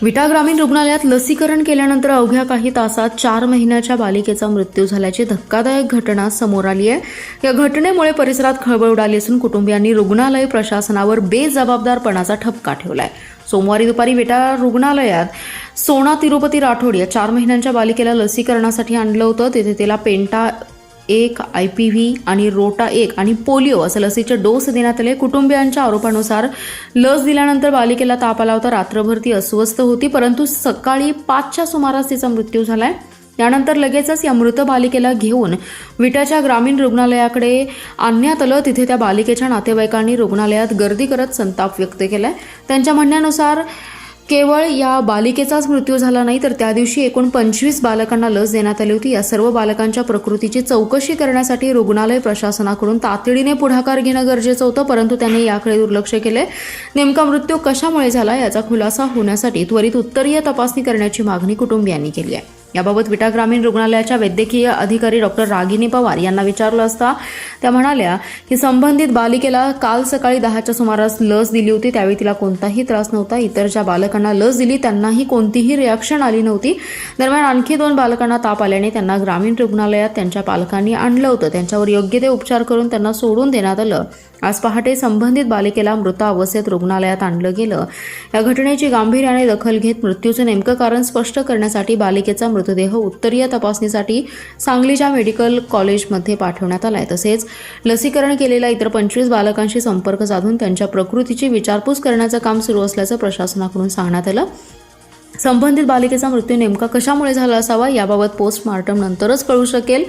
विटा ग्रामीण रुग्णालयात लसीकरण केल्यानंतर अवघ्या काही तासात 4 महिन्याच्या बालिकेचा मृत्यू झाल्याची धक्कादायक घटना समोर आली आहे। या घटनेमुळे परिसरात खळबळ उडाली असून कुटुंबियांनी रुग्णालय प्रशासनावर बेजबाबदारपणाचा ठपका ठेवलाय। सोमवारी दुपारी विटा रुग्णालयात सोना तिरुपती राठोड या 4 महिन्यांच्या बालिकेला लसीकरणासाठी आणलं होतं। तिथे तिला पेंटा 1, IPV आणि रोटा 1 आणि पोलिओ असं लसीचे डोस देण्यात आले। कुटुंबियांच्या आरोपानुसार लस दिल्यानंतर बालिकेला ताप आला होता। रात्रभर ती अस्वस्थ होती, परंतु सकाळी 5च्या सुमारास तिचा मृत्यू झालाय। यानंतर लगेचच या मृत बालिकेला घेऊन विटाच्या ग्रामीण रुग्णालयाकडे आणण्यात आलं। तिथे त्या बालिकेच्या नातेवाईकांनी रुग्णालयात गर्दी करत संताप व्यक्त केलाय। त्यांच्या म्हणण्यानुसार केवळ या बालिकेचाच मृत्यू झाला नाही, तर त्या दिवशी एकूण 25 बालकांना लस देण्यात आली होती। या सर्व बालकांच्या प्रकृतीची चौकशी करण्यासाठी रुग्णालय प्रशासनाकडून तातडीने पुढाकार घेणं गरजेचं होतं, परंतु त्यांनी याकडे दुर्लक्ष केले। नेमका मृत्यू कशामुळे झाला याचा खुलासा होण्यासाठी त्वरित उत्तरीय तपासणी करण्याची मागणी कुटुंबियांनी केली आहे। याबाबत विटा ग्रामीण रुग्णालयाच्या वैद्यकीय अधिकारी डॉक्टर रागिनी पवार यांना विचारलं असता त्या म्हणाल्या की संबंधित बालिकेला काल सकाळी 10च्या सुमारास लस दिली होती। त्यावेळी तिला कोणताही त्रास नव्हता। इतर ज्या बालकांना लस दिली त्यांनाही कोणतीही रिॲक्शन आली नव्हती। दरम्यान आणखी 2 बालकांना ताप आल्याने त्यांना ग्रामीण रुग्णालयात त्यांच्या पालकांनी आणलं होतं। त्यांच्यावर योग्य ते उपचार करून त्यांना सोडून देण्यात आलं। आज पहाटे संबंधित बालिकेला मृत अवस्थेत रुग्णालयात आणलं गेलं। या घटनेची गांभीर्याने दखल घेत मृत्यूचं नेमकं कारण स्पष्ट करण्यासाठी बालिकेचा मृतदेह उत्तरीय तपासणीसाठी सांगलीच्या मेडिकल कॉलेजमध्ये पाठवण्यात आलाय। तसेच लसीकरण केलेल्या इतर 25 बालकांशी संपर्क साधून त्यांच्या प्रकृतीची विचारपूस करण्याचं काम सुरू असल्याचं प्रशासनाकडून सांगण्यात आलं। संबंधित बालिकेचा मृत्यू नेमका कशामुळे झाला असावा याबाबत पोस्टमार्टम नंतरच कळू शकेल।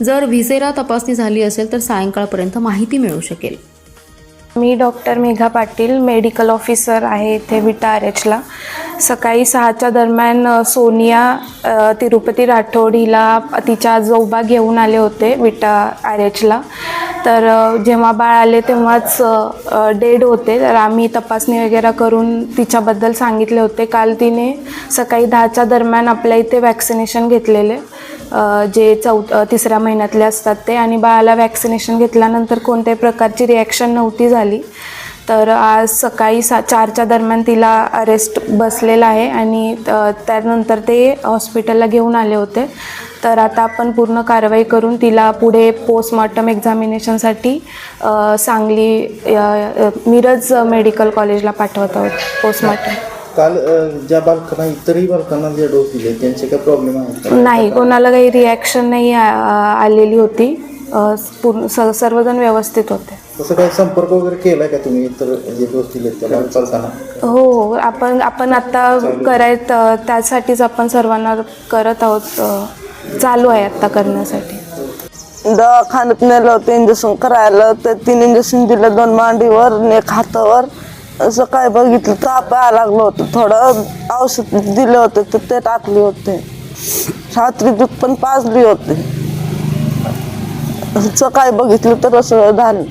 जर व्हिसेरा तपासणी झाली असेल तर सायंकाळपर्यंत माहिती मिळू शकेल। मी doctor Megha Patil, medical officer आहे इथे विटा RH ला। सकाळी 6च्या दरम्यान सोनिया तिरुपती राठोड हिला तिच्या आजोबा घेऊन आले होते विटा RH ला। तर जेव्हा बाळ आले तेव्हाच डेड होते। तर आम्ही तपासणी वगैरे करून तिच्याबद्दल सांगितले होते। काल तिने सकाळी 10च्या दरम्यान आपल्या इथे वॅक्सिनेशन घेतलेले, जे 3ऱ्या महिन्यातले असतात ते, आणि बाळाला वॅक्सिनेशन घेतल्यानंतर कोणत्याही प्रकारची रिॲक्शन नव्हती झाली। तर आज सकाळी 4च्या दरम्यान तिला अरेस्ट बसलेला आहे आणि त्यानंतर ते हॉस्पिटलला घेऊन आले होते। तर आता आपण पूर्ण कारवाई करून तिला पुढे पोस्टमॉर्टम एक्झामिनेशनसाठी सांगली मिरज मेडिकल कॉलेजला पाठवत आहोत पोस्टमॉर्टम। काल ज्या बालकांना इतरही बालकांना जे डोस दिले त्यांचे काय प्रॉब्लेम आहेत? नाही, कोणाला काही रिॲक्शन नाही आलेली होती। सर्वजण व्यवस्थित होते। तसं काही संपर्क वगैरे केला का तुम्ही इतर जे डोस दिले त्या बालकांना? हो, आपण आता त्यासाठीच आपण सर्वांना करत आहोत। चालू आहे आता करण्यासाठी। दवाखान्यात नेलं होतं इंजेक्शन करायला, तर 3 इंजेक्शन दिलं, 2 मांडीवर आणि 1 हातावर। असं काय बघितलं ताप यायला लागलं होतं, थोडं औषध दिलं होतं तर ते टाकले होते। रात्री दूध पण पाजली होते। सकाळी बघितलं तर असं झालं।